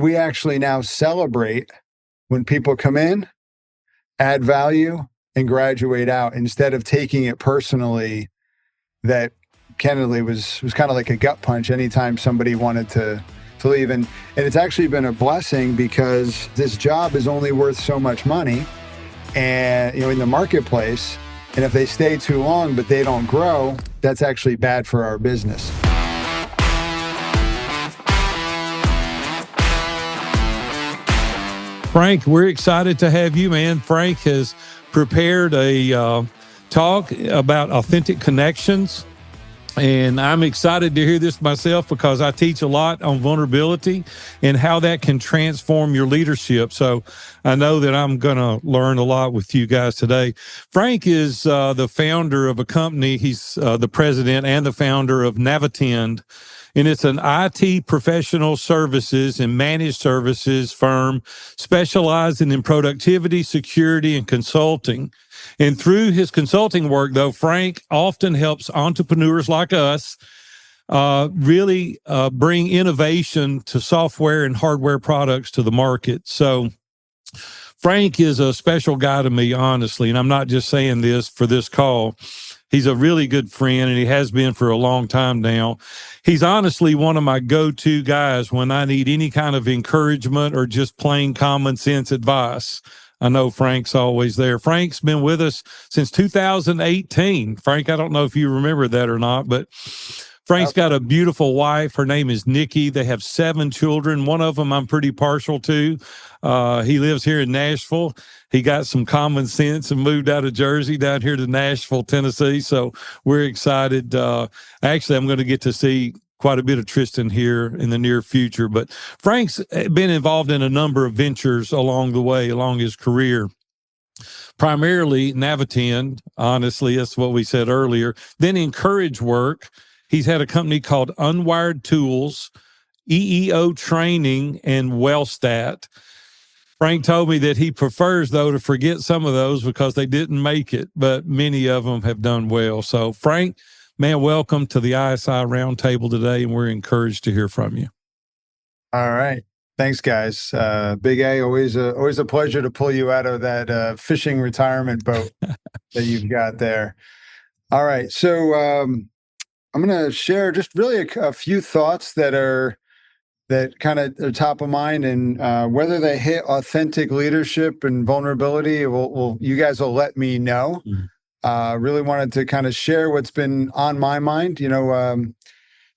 We actually now celebrate when people come in, add value, and graduate out instead of taking it personally. That candidly was kind of like a gut punch anytime somebody wanted to leave. And it's actually been a blessing because this job is only worth so much money and in the marketplace. And if they stay too long but they don't grow, that's actually bad for our business. Frank, we're excited to have you, man. Frank has prepared a talk about authentic connections. And I'm excited to hear this myself because I teach a lot on vulnerability and how that can transform your leadership. So I know that I'm going to learn a lot with you guys today. Frank is the founder of a company. He's the president and the founder of Navitend. And it's an IT professional services and managed services firm specializing in productivity, security, and consulting. And through his consulting work, though, Frank often helps entrepreneurs like us really bring innovation to software and hardware products to the market. So Frank is a special guy to me, honestly, and I'm not just saying this for this call. He's a really good friend, and he has been for a long time now. He's honestly one of my go-to guys when I need any kind of encouragement or just plain common sense advice. I know Frank's always there. Frank's been with us since 2018. Frank, I don't know if you remember that or not, but Frank's got a beautiful wife. Her name is Nikki. They have 7 children. One of them I'm pretty partial to. He lives here in Nashville. He got some common sense and moved out of Jersey down here to Nashville, Tennessee. So we're excited. Actually, I'm going to get to see quite a bit of Tristan here in the near future. But Frank's been involved in a number of ventures along the way, along his career. Primarily Navitend, honestly, that's what we said earlier. Then Encourage Work. He's had a company called Unwired Tools, EEO Training, and Wellstat. Frank told me that he prefers, though, to forget some of those because they didn't make it, but many of them have done well. So, Frank, man, welcome to the ISI Roundtable today, and we're encouraged to hear from you. All right. Thanks, guys. Big A, always a pleasure to pull you out of that fishing retirement boat that you've got there. All right. So I'm going to share just really a few thoughts that kind of are top of mind, and whether they hit authentic leadership and vulnerability, you guys will let me know. Really wanted to kind of share what's been on my mind.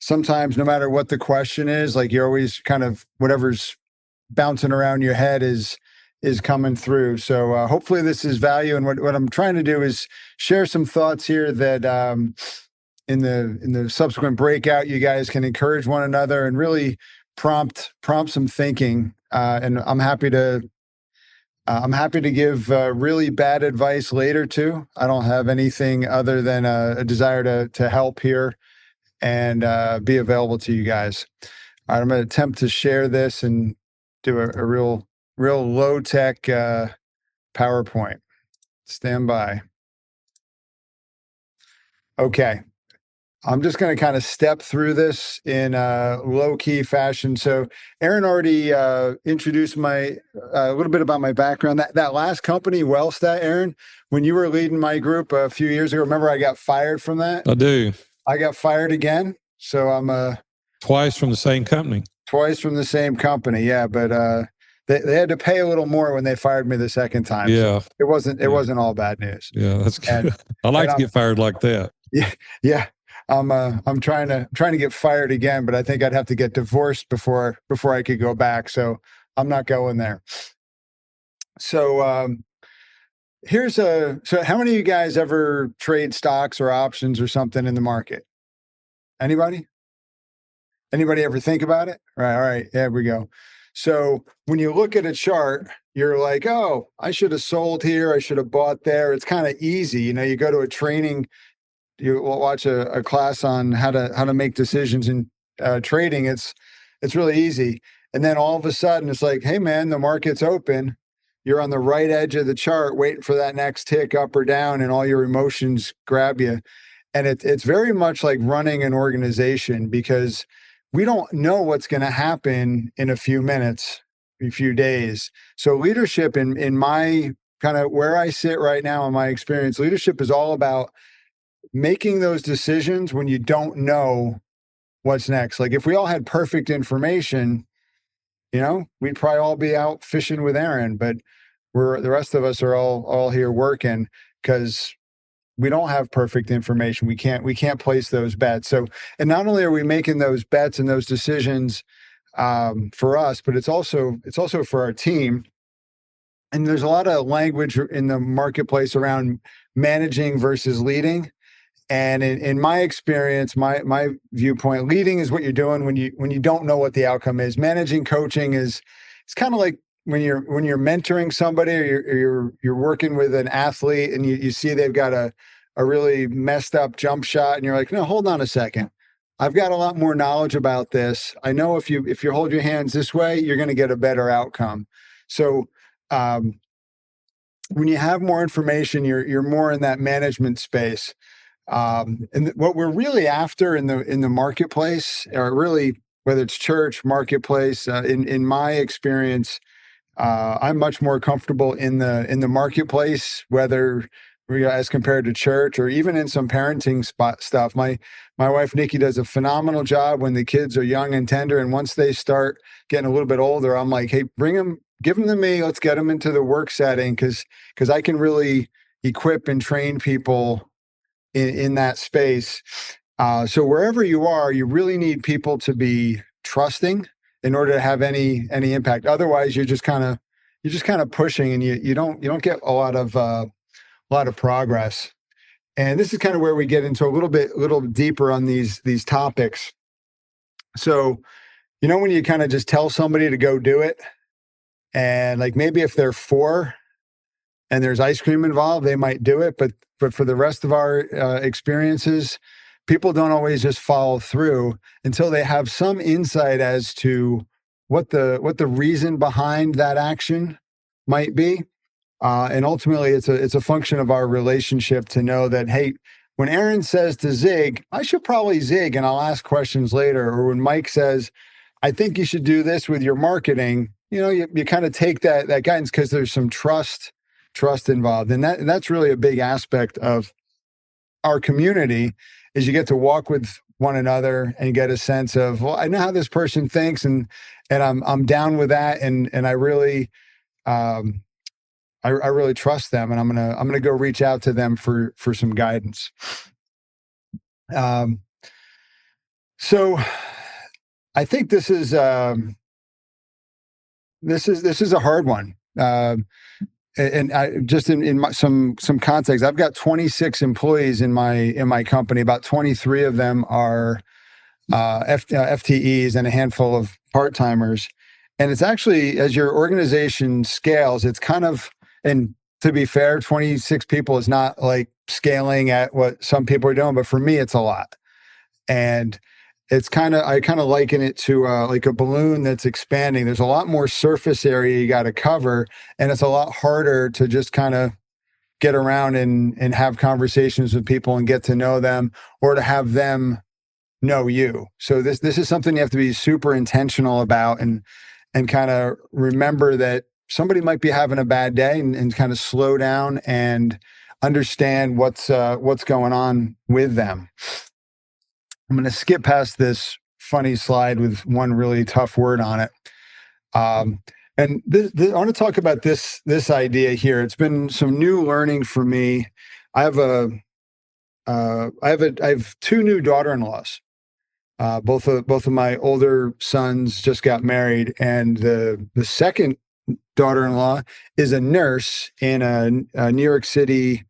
Sometimes no matter what the question is, like you're always kind of whatever's bouncing around your head is coming through. So hopefully this is value. And what I'm trying to do is share some thoughts here that in the subsequent breakout, you guys can encourage one another and really prompt some thinking. And I'm happy to give really bad advice later too. I don't have anything other than a desire to help here and be available to you guys. All right, I'm going to attempt to share this and do a real low tech PowerPoint. Stand by. Okay. I'm just going to kind of step through this in a low-key fashion. So Aaron already introduced a little bit about my background. That last company, Wellstat, Aaron, when you were leading my group a few years ago, remember I got fired from that? I do. I got fired again. So I'm twice from the same company. Twice from the same company, yeah. But they had to pay a little more when they fired me the second time. Yeah, so it wasn't all bad news. Yeah, that's good. I like to get fired like that. Yeah. I'm trying to get fired again, but I think I'd have to get divorced before I could go back. So I'm not going there. So so how many of you guys ever trade stocks or options or something in the market? Anybody ever think about it? All right. There we go. So when you look at a chart, you're like, oh, I should have sold here. I should have bought there. It's kind of easy. You go to a training, you watch a class on how to make decisions in trading. It's really easy. And then all of a sudden it's like, hey man, the market's open. You're on the right edge of the chart waiting for that next tick up or down, and all your emotions grab you. And it's very much like running an organization, because we don't know what's going to happen in a few minutes, a few days. So leadership in my kind of where I sit right now in my experience, leadership is all about making those decisions when you don't know what's next. Like if we all had perfect information, we'd probably all be out fishing with Aaron, but the rest of us are all here working because we don't have perfect information. We can't place those bets. So, and not only are we making those bets and those decisions for us, but it's also for our team. And there's a lot of language in the marketplace around managing versus leading. And in my experience, my viewpoint, leading is what you're doing when you don't know what the outcome is. Managing, coaching it's kind of like when you're mentoring somebody or you're working with an athlete and you see they've got a really messed up jump shot and you're like, no, hold on a second. I've got a lot more knowledge about this. I know if you hold your hands this way, you're going to get a better outcome. So when you have more information, you're more in that management space. And what we're really after in the marketplace, or really whether it's church, marketplace, in my experience, I'm much more comfortable in the marketplace, whether as compared to church or even in some parenting stuff. My wife Nikki does a phenomenal job when the kids are young and tender, and once they start getting a little bit older, I'm like, hey, give them to me. Let's get them into the work setting because I can really equip and train people in that space. So wherever you are, you really need people to be trusting in order to have any impact. Otherwise, you're just kind of pushing, and you don't get a lot of progress. And this is kind of where we get into a little deeper on these topics. So, when you kind of just tell somebody to go do it, and like maybe if they're 4 and there's ice cream involved, they might do it. But for the rest of our experiences, people don't always just follow through until they have some insight as to what the reason behind that action might be. And ultimately, it's a function of our relationship to know that, hey, when Aaron says to zig, I should probably zig, and I'll ask questions later. Or when Mike says, I think you should do this with your marketing, you kind of take that guidance because there's some trust involved. And that's really a big aspect of our community is you get to walk with one another and get a sense of, well, I know how this person thinks and I'm down with that. And I really, I really trust them, and I'm going to go reach out to them for some guidance. So I think this is a hard one. And I just in some context, I've got 26 employees in my company. About 23 of them are FTEs and a handful of part-timers. And it's actually, as your organization scales, it's kind of, and to be fair, 26 people is not like scaling at what some people are doing, but for me, it's a lot. And I kind of liken it to like a balloon that's expanding. There's a lot more surface area you got to cover, and it's a lot harder to just kind of get around and have conversations with people and get to know them, or to have them know you. So this is something you have to be super intentional about, and kind of remember that somebody might be having a bad day, and kind of slow down and understand what's going on with them. I'm going to skip past this funny slide with one really tough word on it. And I want to talk about this idea here. It's been some new learning for me. I have I have 2 new daughter-in-laws. Both of my older sons just got married, and the second daughter-in-law is a nurse in a New York City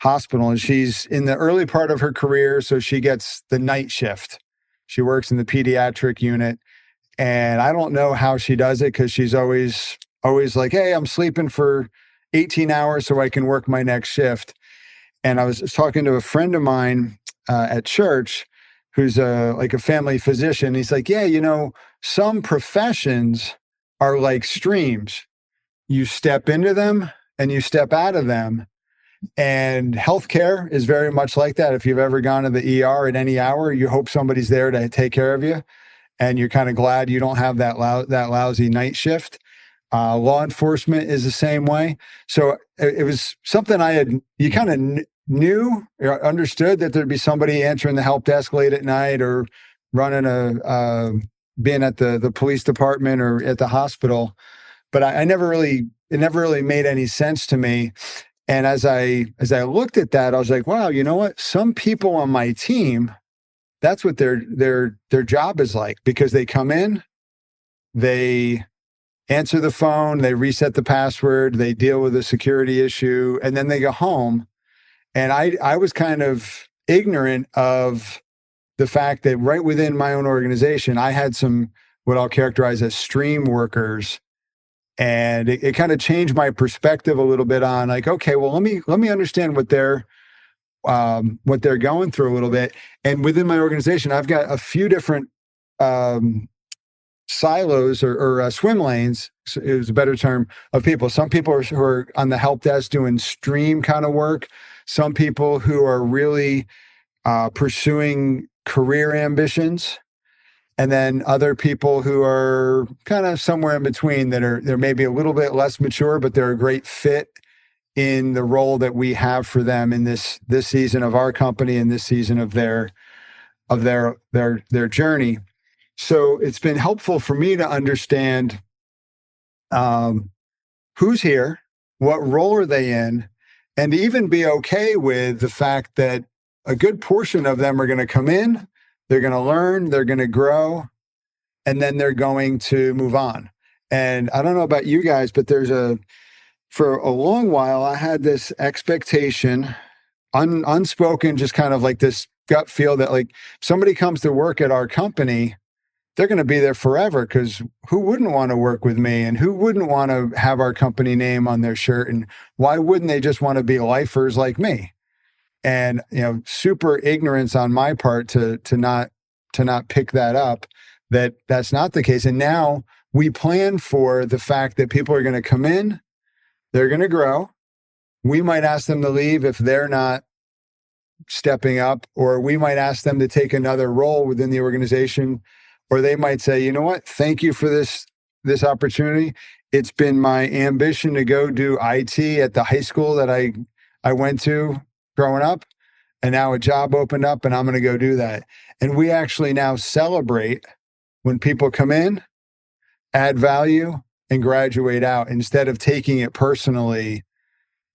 hospital, and she's in the early part of her career, so she gets the night shift. She works in the pediatric unit, and I don't know how she does it because she's always like, hey, I'm sleeping for 18 hours so I can work my next shift. And I was talking to a friend of mine at church who's like a family physician. He's like, yeah, some professions are like streams. You step into them and you step out of them. And healthcare is very much like that. If you've ever gone to the ER at any hour, you hope somebody's there to take care of you. and you're kind of glad you don't have that lousy night shift. Law enforcement is the same way. So it was something you kind of knew or understood that there'd be somebody answering the help desk late at night or running being at the police department or at the hospital. But it never really made any sense to me. And as I looked at that, I was like, wow, you know what? Some people on my team, that's what their job is like, because they come in, they answer the phone, they reset the password, they deal with a security issue, and then they go home. And I was kind of ignorant of the fact that right within my own organization, I had some what I'll characterize as stream workers. And it kind of changed my perspective a little bit on like, okay, well, let me understand what they're going through a little bit. And within my organization, I've got a few different silos or swim lanes, is a better term, of people. Some people who are on the help desk doing stream kind of work. Some people who are really pursuing career ambitions. And then other people who are kind of somewhere in between, they're maybe a little bit less mature, but they're a great fit in the role that we have for them in this season of our company and this season of their journey. So it's been helpful for me to understand who's here, what role are they in, and to even be okay with the fact that a good portion of them are going to come in, they're going to learn, they're going to grow, and then they're going to move on. And I don't know about you guys, but for a long while, I had this expectation, unspoken, just kind of like this gut feel that like somebody comes to work at our company, they're going to be there forever, because who wouldn't want to work with me, and who wouldn't want to have our company name on their shirt, and why wouldn't they just want to be lifers like me? And super ignorance on my part to not pick that up, that's not the case. And now we plan for the fact that people are going to come in, they're going to grow. We might ask them to leave if they're not stepping up, or we might ask them to take another role within the organization, or they might say, you know what, thank you for this opportunity. It's been my ambition to go do IT at the high school that I went to growing up, and now a job opened up and I'm going to go do that. And we actually now celebrate when people come in, add value, and graduate out, instead of taking it personally.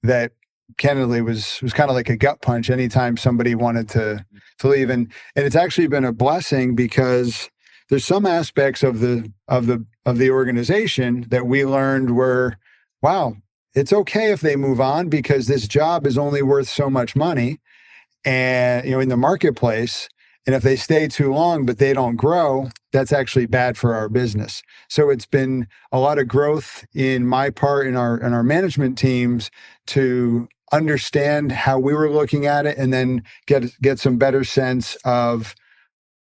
That candidly was kind of like a gut punch anytime somebody wanted to leave. And it's actually been a blessing, because there's some aspects of the organization that we learned were, wow, it's okay if they move on, because this job is only worth so much money, and in the marketplace. And if they stay too long but they don't grow, that's actually bad for our business. So it's been a lot of growth in my part, in our management teams, to understand how we were looking at it, and then get some better sense of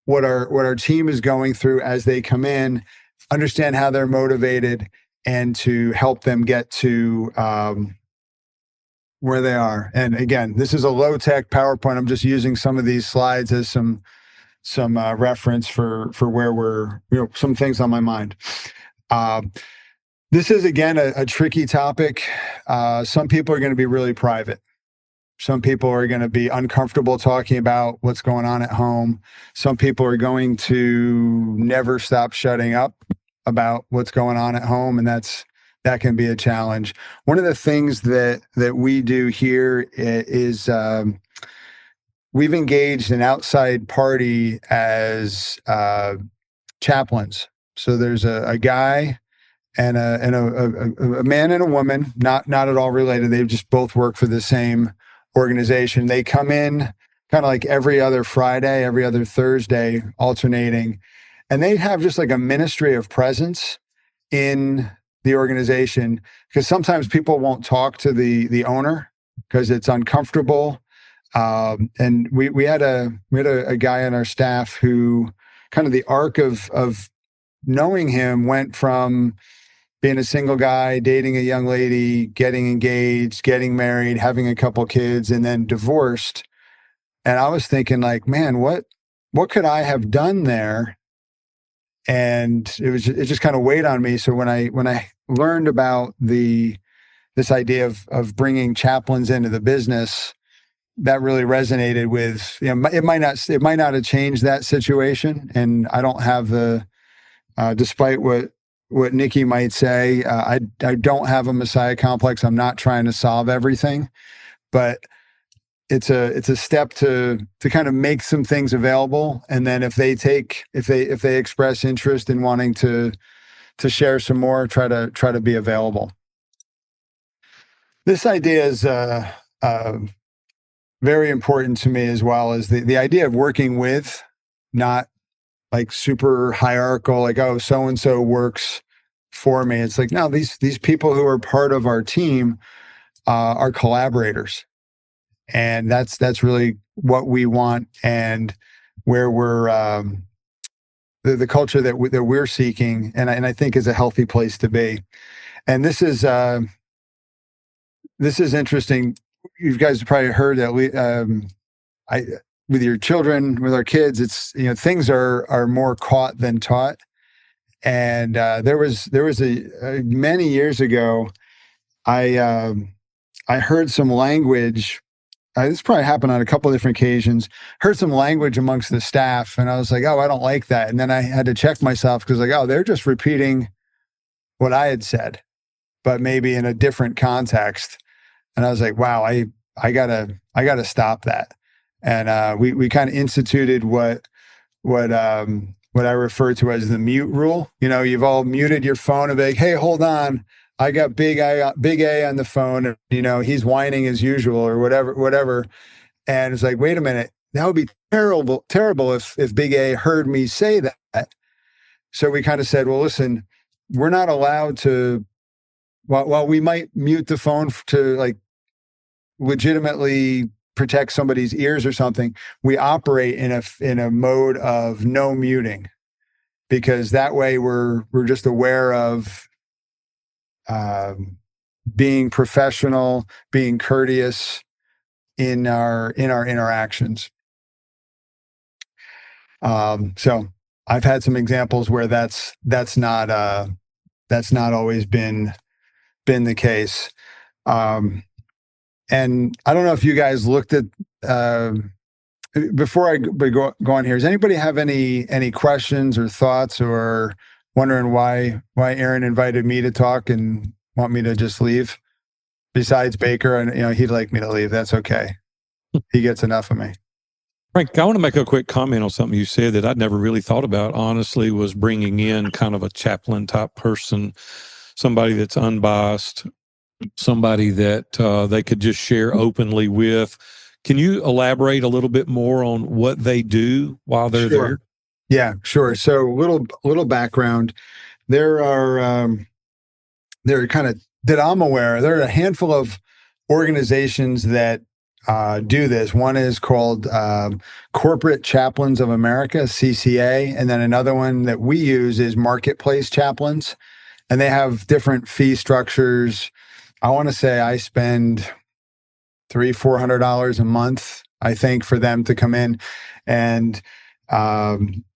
what our team is going through as they come in, understand how they're motivated, and to help them get to where they are. And again, this is a low-tech PowerPoint. I'm just using some of these slides as some reference for where we're, some things on my mind. This is, again, a tricky topic. Some people are going to be really private. Some people are going to be uncomfortable talking about what's going on at home. Some people are going to never stop shutting up about what's going on at home, and that can be a challenge. One of the things that we do here is we've engaged an outside party as chaplains. So there's a guy and a man and a woman, not at all related. They just both work for the same organization. They come in kind of like every other Friday, every other Thursday, alternating, and they have just like a ministry of presence in the organization, because sometimes people won't talk to the owner because it's uncomfortable. And we had a guy on our staff who, kind of the arc of knowing him, went from being a single guy, dating a young lady, getting engaged, getting married, having a couple kids, and then divorced. And I was thinking, like, man, what could I have done there and it just kind of weighed on me. So when I learned about this idea of bringing chaplains into the business, that really resonated with, it might not have changed that situation. And I don't have despite what Nikki might say, I don't have a Messiah complex. I'm not trying to solve everything, but it's a step to kind of make some things available. And then if they express interest in wanting to share some more, try to be available. This idea is very important to me, as well as the idea of working with, not like super hierarchical, like, oh, so-and-so works for me. It's like, no, these people who are part of our team are collaborators. And that's really what we want, and where we're the culture that we're seeking, and I think is a healthy place to be. And this is interesting. You guys have probably heard that with your children, with our kids, it's, things are more caught than taught. And there was many years ago, I heard some language. This probably happened on a couple of different occasions. Heard some language amongst the staff, and I was like, "Oh, I don't like that." And then I had to check myself, because, like, oh, they're just repeating what I had said, but maybe in a different context. And I was like, "Wow, I gotta stop that." And we kind of instituted what I refer to as the mute rule. You've all muted your phone and be like, "Hey, hold on. I got Big A on the phone, and, he's whining as usual," or whatever. And it's like, wait a minute, that would be terrible if Big A heard me say that. So we kind of said, well, listen, we're not allowed to, while we might mute the phone to, like, legitimately protect somebody's ears or something, we operate in a mode of no muting, because that way we're just aware of being professional, being courteous in our interactions. So I've had some examples where that's not always been the case. And I don't know if you guys looked at, before I go on here, does anybody have any questions or thoughts, or wondering why Aaron invited me to talk and want me to just leave? Besides Baker, and he'd like me to leave. That's okay. He gets enough of me. Frank, I want to make a quick comment on something you said that I'd never really thought about, honestly, was bringing in kind of a chaplain type person, somebody that's unbiased, somebody that they could just share openly with. Can you elaborate a little bit more on what they do while they're there? Yeah, sure. So little background. There are kind of, that I'm aware, there are a handful of organizations that do this. One is called Corporate Chaplains of America, CCA, and then another one that we use is Marketplace Chaplains, and they have different fee structures. I want to say I spend $300-400 a month, I think, for them to come in, and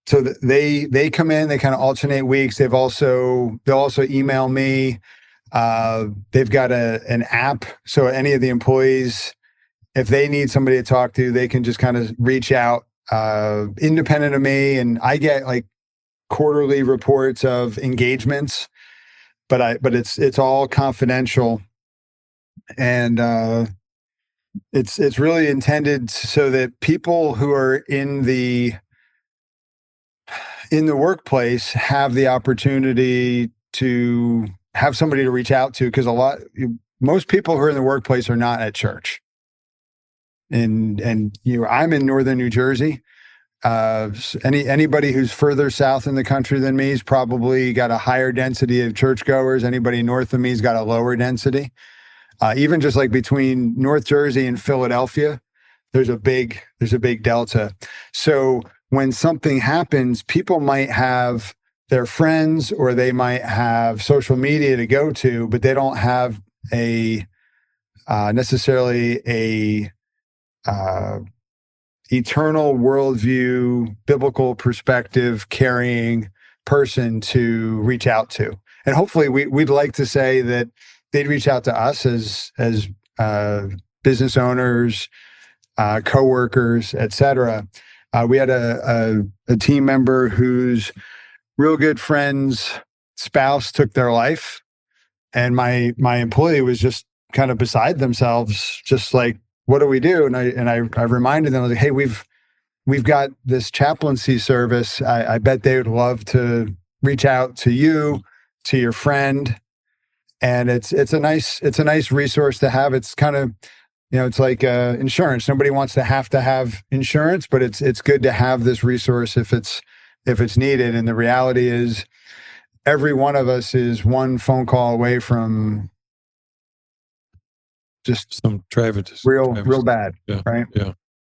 so they come in. They kind of alternate weeks. They'll also email me. They've got an app, so any of the employees, if they need somebody to talk to, they can just kind of reach out, independent of me, and I get like quarterly reports of engagements, but it's all confidential, and it's really intended so that people who are in the workplace have the opportunity to have somebody to reach out to, because most people who are in the workplace are not at church. And I'm in northern New Jersey. Anybody who's further south in the country than me has probably got a higher density of churchgoers. Anybody north of me has got a lower density. Even just like between North Jersey and Philadelphia, there's a big delta. So when something happens, people might have their friends, or they might have social media to go to, but they don't have necessarily a eternal worldview, biblical perspective carrying person to reach out to. And hopefully we'd like to say that they'd reach out to us as business owners, coworkers, et cetera. We had a team member whose real good friend's spouse took their life, and my employee was just kind of beside themselves, just like, what do we do? And I reminded them, I was like, hey, we've got this chaplaincy service. I bet they would love to reach out to you, to your friend. And it's a nice resource to have. It's kind of, it's like insurance. Nobody wants to have insurance, but it's good to have this resource if it's needed. And the reality is, every one of us is one phone call away from just some tragedy, real bad. Yeah, right? Yeah.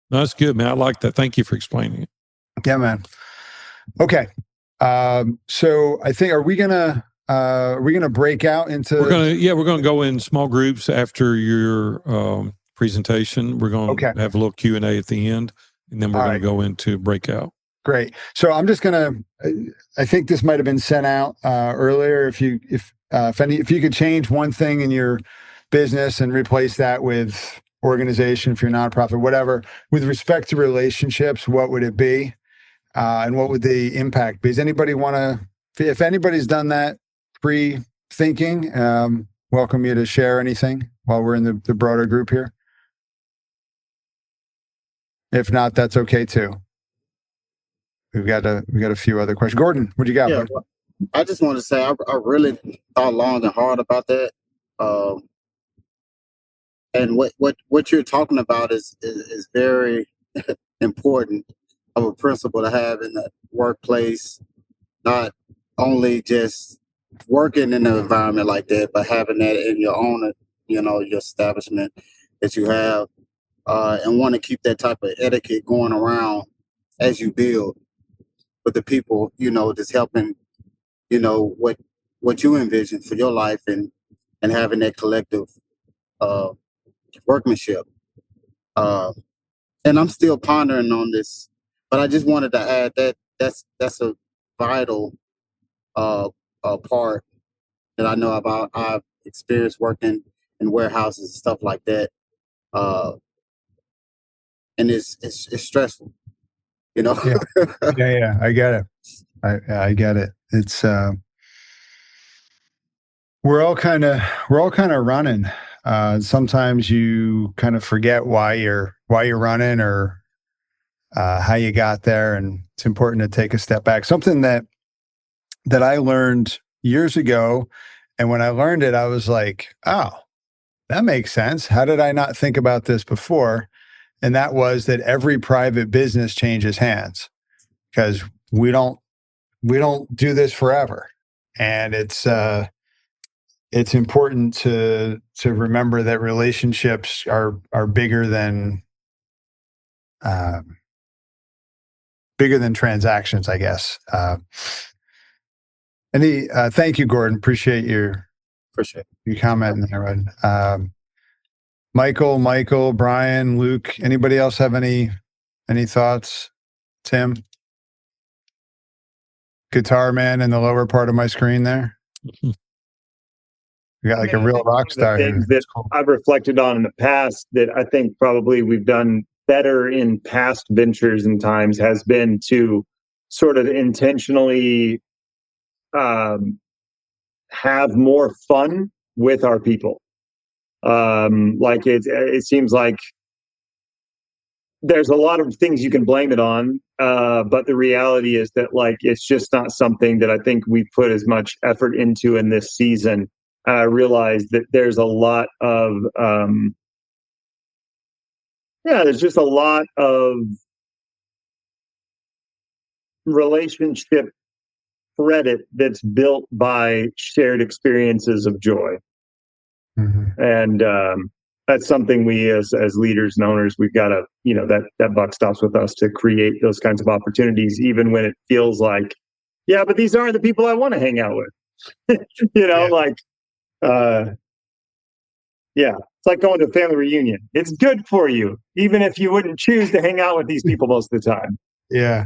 No, that's good, man. I like that. Thank you for explaining it. Yeah, man. Okay. So I think, are we gonna break out into? We're gonna go in small groups after your presentation. We're gonna have a little Q&A at the end, and then we're gonna go into breakout. Great. So I'm just I think this might have been sent out earlier. If you could change one thing in your business and replace that with organization, if you're nonprofit, whatever, with respect to relationships, what would it be? And what would the impact be? Does anybody want to, if anybody's done that pre-thinking, welcome you to share anything while we're in the broader group here. If not, that's okay too. We've got a few other questions. Gordon, what do you got? Yeah, well, I just want to say I really thought long and hard about that. And what you're talking about is very important of a principle to have in the workplace, not only just working in an environment like that, but having that in your own, your establishment that you have, and want to keep that type of etiquette going around as you build with the people, just helping, what you envision for your life and having that collective workmanship. And I'm still pondering on this, but I just wanted to add that that's a vital part that I know about. I've experienced working in warehouses and stuff like that, and it's stressful, Yeah, I get it. I get it. It's we're all kind of running. Sometimes you kind of forget why you're running or how you got there, and it's important to take a step back. Something that I learned years ago, and when I learned it, I was like, oh, that makes sense. How did I not think about this before? And that was that every private business changes hands, because we don't do this forever. And it's important to remember that relationships are bigger than transactions, I guess. Thank you, Gordon. Appreciate your comment there. Michael, Brian, Luke, anybody else have any thoughts? Tim? Guitar man in the lower part of my screen there. You got like a real rock star here. Things that I've reflected on in the past that I think probably we've done better in past ventures and times has been to sort of intentionally have more fun with our people. Like it seems like there's a lot of things you can blame it on, but the reality is that like it's just not something that I think we put as much effort into in this season. I realized that there's a lot of there's just a lot of relationship credit that's built by shared experiences of joy. Mm-hmm. And that's something we as leaders and owners, we've got to, that buck stops with us to create those kinds of opportunities, even when it feels like, yeah, but these aren't the people I want to hang out with. It's like going to a family reunion. It's good for you, even if you wouldn't choose to hang out with these people most of the time. Yeah.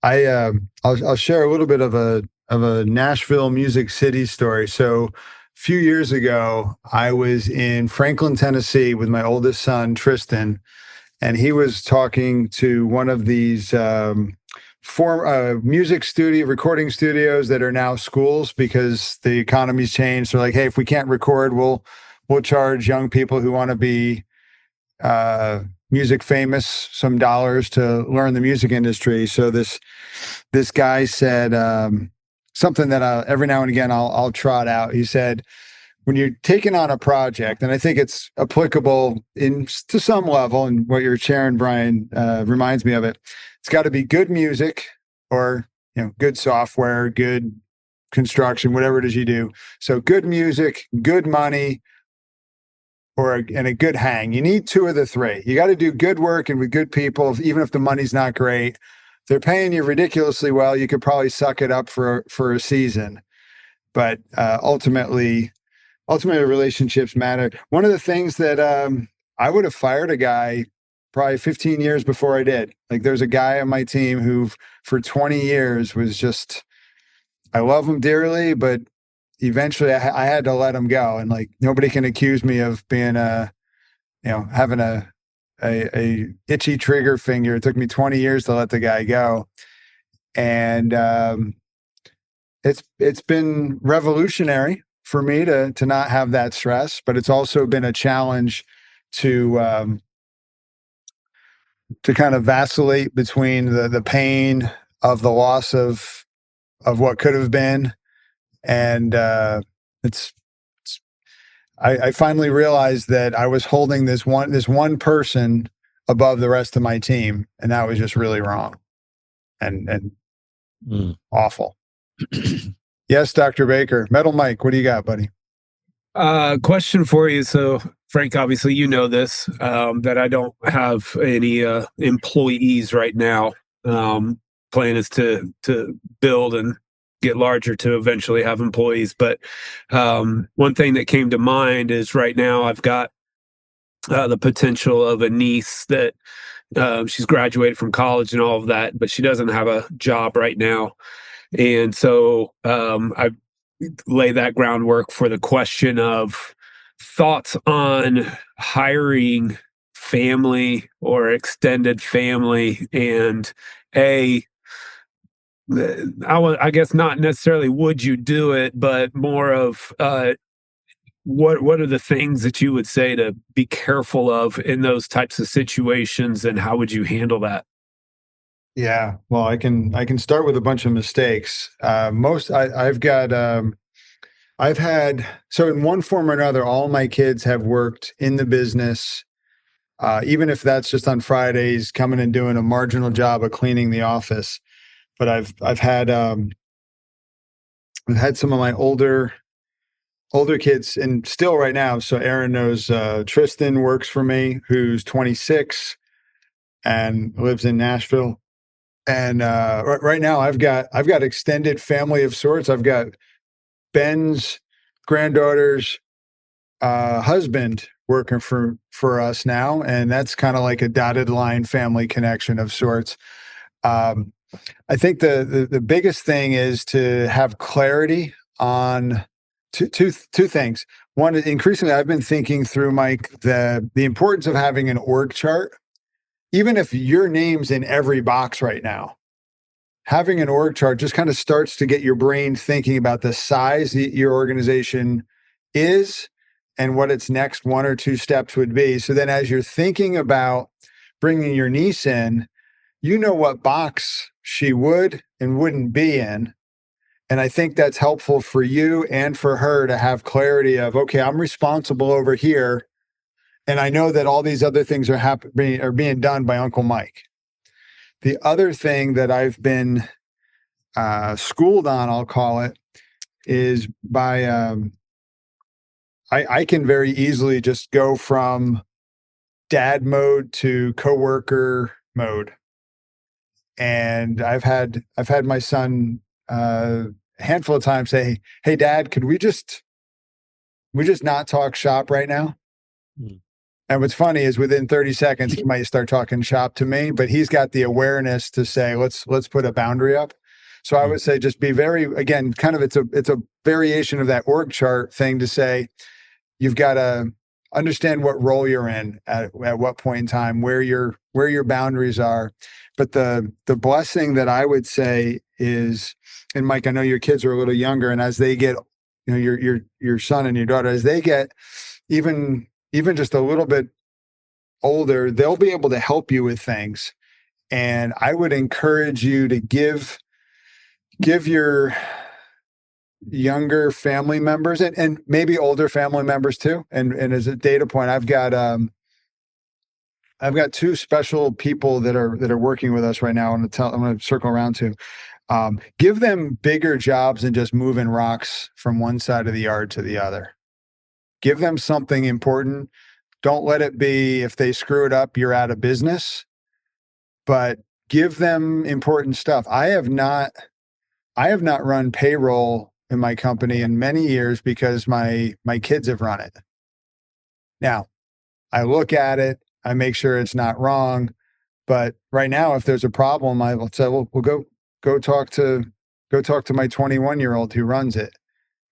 I'll share a little bit of a Nashville Music City story. So a few years ago, I was in Franklin, Tennessee with my oldest son, Tristan, and he was talking to one of these music studio recording studios that are now schools because the economy's changed. They're like, hey, if we can't record, we'll charge young people who want to be music famous some dollars to learn the music industry. So this guy said something that every now and again I'll trot out. He said, when you're taking on a project, and I think it's applicable to some level, and what you're sharing, Brian, reminds me of it. It's got to be good music, or good software, good construction, whatever it is you do. So good music, good money, and a good hang. You need two of the three. You got to do good work and with good people, even if the money's not great. If they're paying you ridiculously well, you could probably suck it up for a season. But ultimately relationships matter. One of the things that I would have fired a guy probably 15 years before I did. Like, there's a guy on my team who for 20 years was just, I love him dearly, but eventually I had to let him go. And like, nobody can accuse me of being having a itchy trigger finger. It took me 20 years to let the guy go. And it's been revolutionary for me to not have that stress, but it's also been a challenge to kind of vacillate between the pain of the loss of what could have been. And I finally realized that I was holding this one person above the rest of my team, and that was just really wrong and awful. Yes, Dr. Baker. Metal Mike, what do you got, buddy? Question for you. So, Frank, obviously you know this, that I don't have any employees right now. Plan is to build and get larger to eventually have employees. But one thing that came to mind is right now I've got the potential of a niece that she's graduated from college and all of that, but she doesn't have a job right now. And so I lay that groundwork for the question of thoughts on hiring family or extended family, and I guess not necessarily would you do it, but more of what are the things that you would say to be careful of in those types of situations, and how would you handle that? Yeah, well, I can start with a bunch of mistakes. I've had, so in one form or another, all my kids have worked in the business, even if that's just on Fridays, coming and doing a marginal job of cleaning the office. But I've had some of my older kids, and still right now. So Aaron knows Tristan works for me, who's 26 and lives in Nashville. And right now I've got extended family of sorts. I've got Ben's granddaughter's husband working for us now, and that's kind of like a dotted line family connection of sorts. I think the biggest thing is to have clarity on two things. One, increasingly, I've been thinking through, Mike, the importance of having an org chart. Even if your name's in every box right now, having an org chart just kind of starts to get your brain thinking about the size your organization is and what its next one or two steps would be. So then as you're thinking about bringing your niece in, you know what box she would and wouldn't be in. And I think that's helpful for you and for her to have clarity of, okay, I'm responsible over here, and I know that all these other things are being done by Uncle Mike. The other thing that I've been schooled on, I'll call it, is by I can very easily just go from dad mode to coworker mode. And I've had my son a handful of times say, "Hey, Dad, could we just not talk shop right now?" And what's funny is within 30 seconds, he might start talking shop to me, but he's got the awareness to say, let's put a boundary up. So I would say just be very, again, kind of, it's a variation of that org chart thing to say, you've got to understand what role you're in at what point in time, where your boundaries are. But the blessing that I would say is, and Mike, I know your kids are a little younger, and as they get, your son and your daughter, as they get even just a little bit older, they'll be able to help you with things. And I would encourage you to give your younger family members and maybe older family members too. And as a data point, I've got two special people that are working with us right now. I'm going to circle around to. Give them bigger jobs than just moving rocks from one side of the yard to the other. Give them something important. Don't let it be, if they screw it up, you're out of business. But give them important stuff. I have not run payroll in my company in many years because my kids have run it. Now, I look at it, I make sure it's not wrong. But right now, if there's a problem, I will say, well, we'll go talk to my 21-year-old who runs it.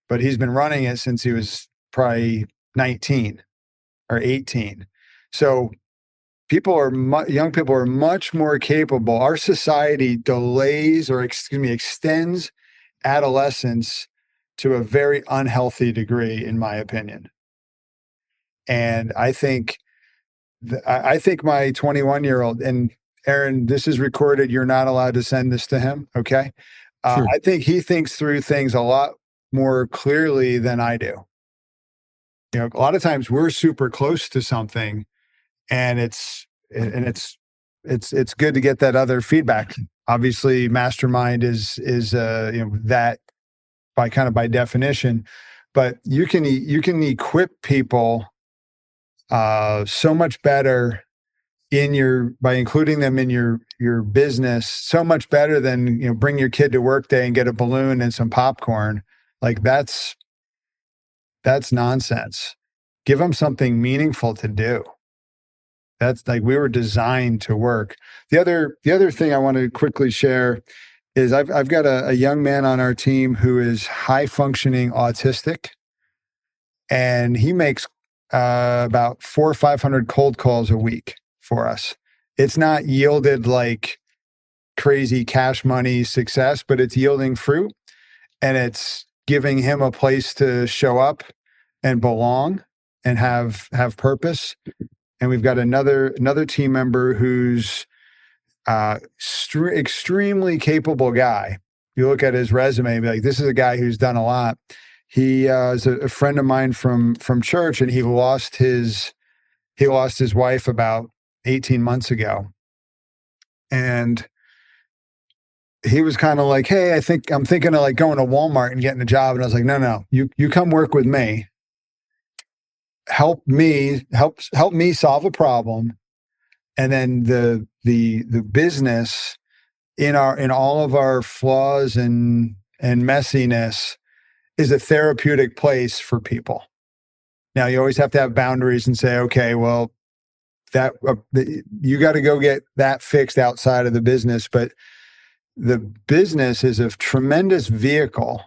But he's been running it since he was probably 19 or 18. So young people are much more capable. Our society extends adolescence to a very unhealthy degree, in my opinion. And I think my 21-year-old, and Aaron, this is recorded. You're not allowed to send this to him. Okay. Sure. I think he thinks through things a lot more clearly than I do. A lot of times we're super close to something, and it's good to get that other feedback. Obviously, mastermind is that by definition, but you can equip people so much better by including them in your business, so much better than bring your kid to work day and get a balloon and some popcorn. Like that's nonsense. Give them something meaningful to do. That's like, we were designed to work. The other thing I want to quickly share is I've got a young man on our team who is high functioning autistic, and he makes about 400 or 500 cold calls a week for us. It's not yielded like crazy cash money success, but it's yielding fruit, and it's giving him a place to show up and belong and have purpose. And we've got another team member who's extremely capable guy. You look at his resume and be like, this is a guy who's done a lot. He is a friend of mine from church, and he lost his wife about 18 months ago. And he was kind of like, hey, I'm thinking of like going to Walmart and getting a job. And I was like, no, you come work with me. Help me solve a problem, and then the business in all of our flaws and messiness is a therapeutic place for people. Now, you always have to have boundaries and say, okay, well, that you got to go get that fixed outside of the business, but the business is a tremendous vehicle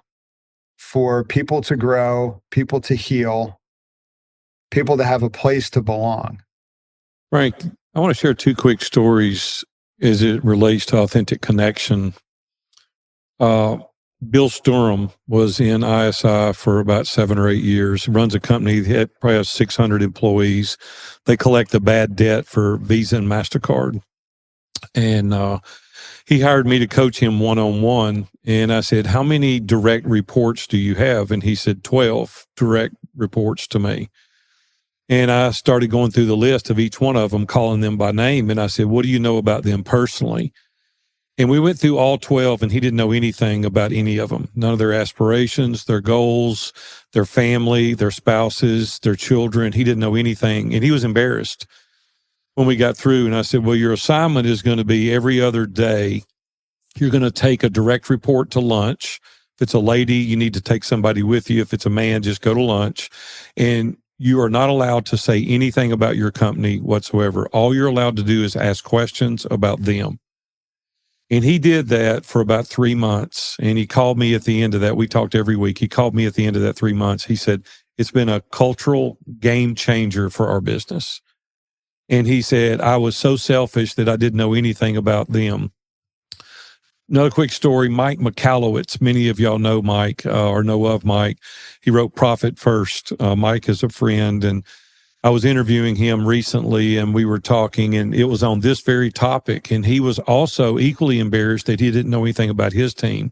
for people to grow, people to heal, people to have a place to belong. Frank, I want to share two quick stories as it relates to authentic connection. Bill Sturm was in ISI for about 7 or 8 years. He runs a company that probably has 600 employees. They collect the bad debt for Visa and MasterCard. And he hired me to coach him one-on-one. And I said, how many direct reports do you have? And he said, 12 direct reports to me. And I started going through the list of each one of them, calling them by name. And I said, what do you know about them personally? And we went through all 12, and he didn't know anything about any of them. None of their aspirations, their goals, their family, their spouses, their children. He didn't know anything. And he was embarrassed when we got through. And I said, well, your assignment is going to be every other day, you're going to take a direct report to lunch. If it's a lady, you need to take somebody with you. If it's a man, just go to lunch. And you are not allowed to say anything about your company whatsoever. All you're allowed to do is ask questions about them. And he did that for about 3 months. And he called me at the end of that. We talked every week. He called me at the end of that 3 months. He said, it's been a cultural game changer for our business. And he said, I was so selfish that I didn't know anything about them. Another quick story, Mike McAllowitz. Many of y'all know Mike or know of Mike. He wrote Profit First. Mike is a friend, and I was interviewing him recently, and we were talking, and it was on this very topic. And he was also equally embarrassed that he didn't know anything about his team.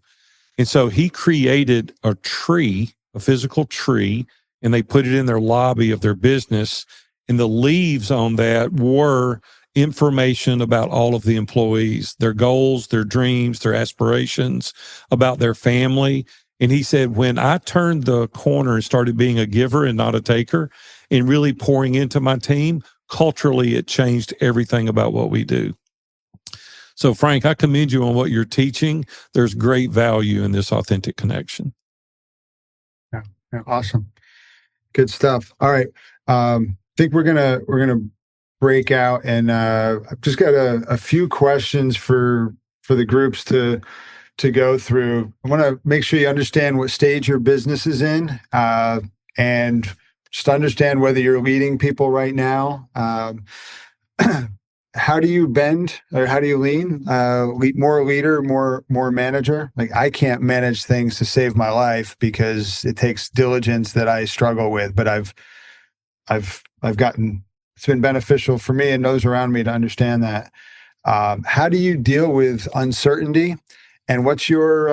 And so he created a tree, a physical tree, and they put it in their lobby of their business. And the leaves on that were information about all of the employees, their goals, their dreams, their aspirations, about their family. And he said, when I turned the corner and started being a giver and not a taker and really pouring into my team, culturally, it changed everything about what we do. So, Frank, I commend you on what you're teaching. There's great value in this authentic connection. Yeah, awesome. Good stuff. All right. I think we're gonna break out, and I've just got a few questions for the groups to go through. I want to make sure you understand what stage your business is in, and just understand whether you're leading people right now. How do you bend, or how do you lean? More leader, more manager. Like, I can't manage things to save my life because it takes diligence that I struggle with. But I've gotten, it's been beneficial for me and those around me to understand that. How do you deal with uncertainty, and what's your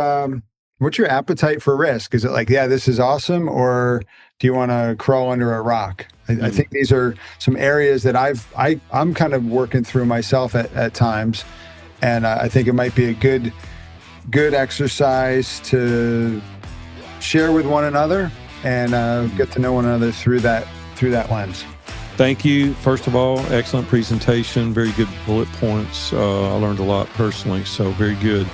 appetite for risk? Is it like, yeah, this is awesome, or do you want to crawl under a rock? I think these are some areas that I'm kind of working through myself at times, and I think it might be a good exercise to share with one another and get to know one another through that lens. Thank you. First of all, excellent presentation, very good bullet points. I learned a lot personally, so very good.